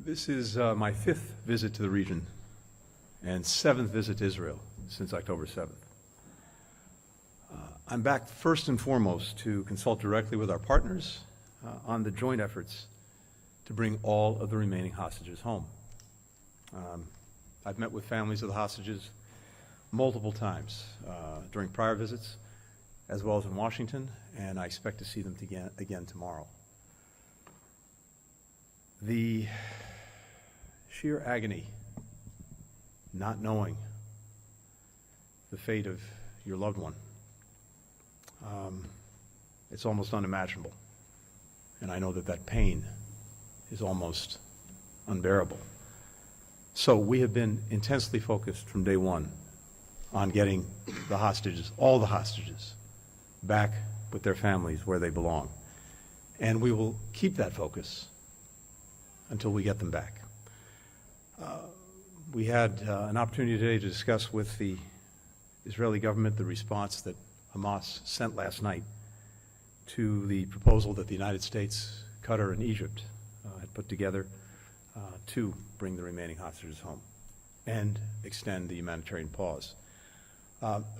This is my fifth visit to the region and seventh visit to Israel since October 7th. I'm back first and foremost to consult directly with our partners on the joint efforts to bring all of the remaining hostages home. I've met with families of the hostages multiple times during prior visits, as well as in Washington, and I expect to see them again tomorrow. The sheer agony, not knowing the fate of your loved one, it's almost unimaginable. And I know that that pain is almost unbearable. So we have been intensely focused from day one on getting the hostages, all the hostages, back with their families where they belong. And we will keep that focus until we get them back. We had an opportunity today to discuss with the Israeli government the response that Hamas sent last night to the proposal that the United States, Qatar, and Egypt had put together to bring the remaining hostages home and extend the humanitarian pause.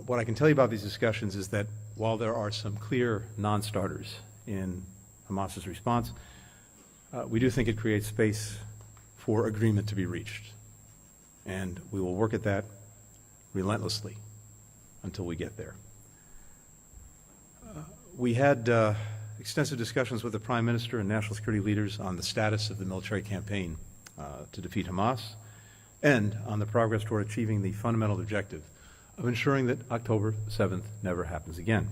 What I can tell you about these discussions is that while there are some clear non-starters in Hamas's response, we do think it creates space for agreement to be reached. And we will work at that relentlessly until we get there. We had extensive discussions with the Prime Minister and national security leaders on the status of the military campaign to defeat Hamas and on the progress toward achieving the fundamental objective of ensuring that October 7th never happens again.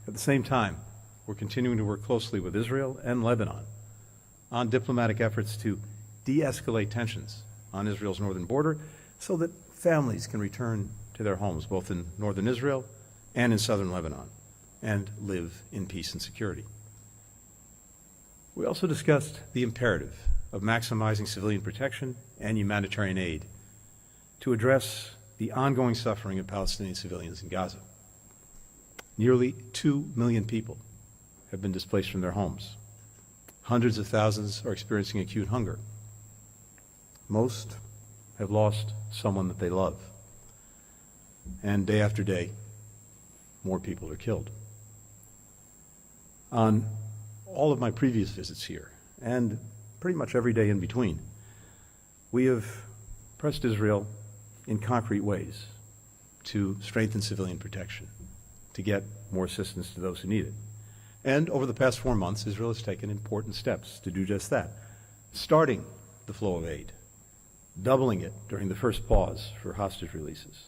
At the same time, we're continuing to work closely with Israel and Lebanon on diplomatic efforts to de-escalate tensions on Israel's northern border so that families can return to their homes, both in northern Israel and in southern Lebanon, and live in peace and security. We also discussed the imperative of maximizing civilian protection and humanitarian aid to address the ongoing suffering of Palestinian civilians in Gaza. Nearly 2 million people have been displaced from their homes. Hundreds of thousands are experiencing acute hunger. Most have lost someone that they love. And day after day, more people are killed. On all of my previous visits here, and pretty much every day in between, we have pressed Israel in concrete ways to strengthen civilian protection, to get more assistance to those who need it. And over the past 4 months, Israel has taken important steps to do just that, starting the flow of aid, doubling it during the first pause for hostage releases,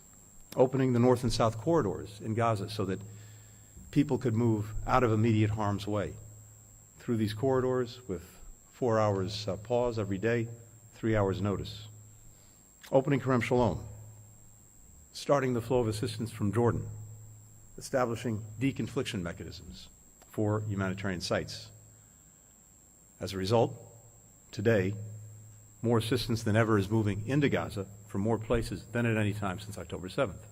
opening the north and south corridors in Gaza so that people could move out of immediate harm's way through these corridors with 4 hours pause every day, 3 hours notice. Opening Kerem Shalom, starting the flow of assistance from Jordan, establishing deconfliction mechanisms for humanitarian sites. As a result, today, more assistance than ever is moving into Gaza from more places than at any time since October 7th.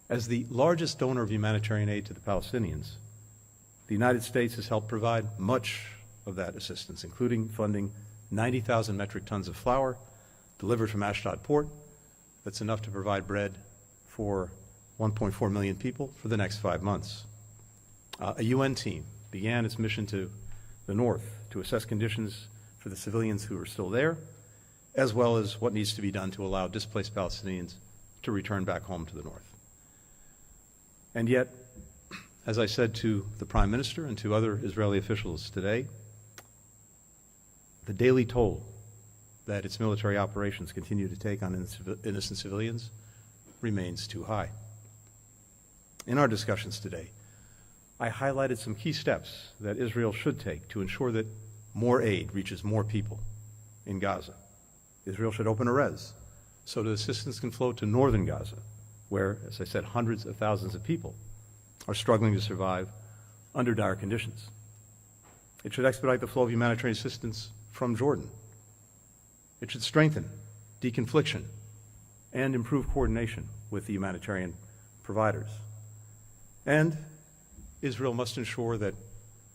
As the largest donor of humanitarian aid to the Palestinians, the United States has helped provide much of that assistance, including funding 90,000 metric tons of flour delivered from Ashdod port. That's enough to provide bread for 1.4 million people for the next 5 months. A UN team began its mission to the north to assess conditions for the civilians who are still there, as well as what needs to be done to allow displaced Palestinians to return back home to the north. And yet, as I said to the Prime Minister and to other Israeli officials today, the daily toll that its military operations continue to take on innocent civilians remains too high. In our discussions today, I highlighted some key steps that Israel should take to ensure that more aid reaches more people in Gaza. Israel should open Erez so that assistance can flow to northern Gaza, where, as I said, hundreds of thousands of people are struggling to survive under dire conditions. It should expedite the flow of humanitarian assistance from Jordan. It should strengthen deconfliction and improve coordination with the humanitarian providers. And Israel must ensure that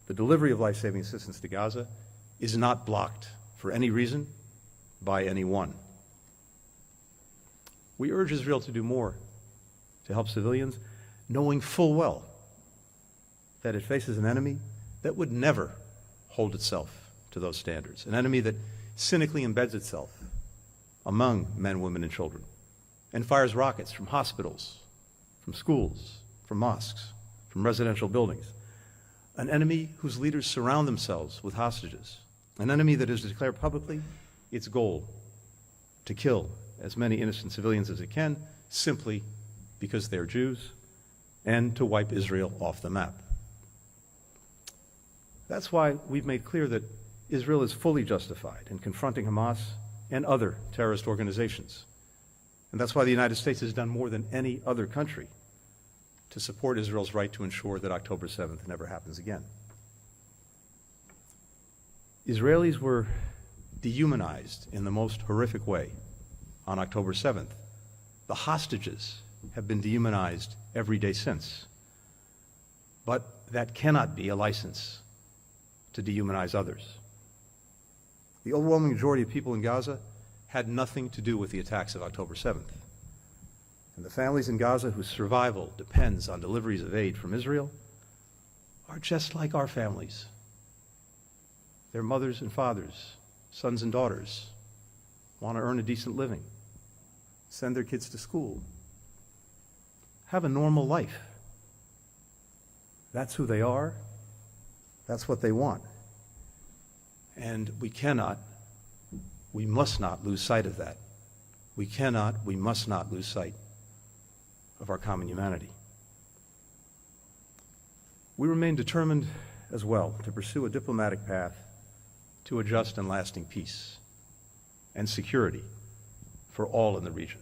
the delivery of life-saving assistance to Gaza is not blocked for any reason, by anyone. We urge Israel to do more to help civilians, knowing full well that it faces an enemy that would never hold itself to those standards, an enemy that cynically embeds itself among men, women, and children, and fires rockets from hospitals, from schools, from mosques, from residential buildings, an enemy whose leaders surround themselves with hostages, an enemy that has declared publicly its goal to kill as many innocent civilians as it can, simply because they're Jews, and to wipe Israel off the map. That's why we've made clear that Israel is fully justified in confronting Hamas and other terrorist organizations. And that's why the United States has done more than any other country to support Israel's right to ensure that October 7th never happens again. Israelis were dehumanized in the most horrific way on October 7th. The hostages have been dehumanized every day since. But that cannot be a license to dehumanize others. The overwhelming majority of people in Gaza had nothing to do with the attacks of October 7th. And the families in Gaza whose survival depends on deliveries of aid from Israel are just like our families. Their mothers and fathers, sons and daughters, want to earn a decent living, send their kids to school, have a normal life. That's who they are. That's what they want. And we must not lose sight of that. We must not lose sight of our common humanity. We remain determined as well to pursue a diplomatic path to a just and lasting peace and security for all in the region.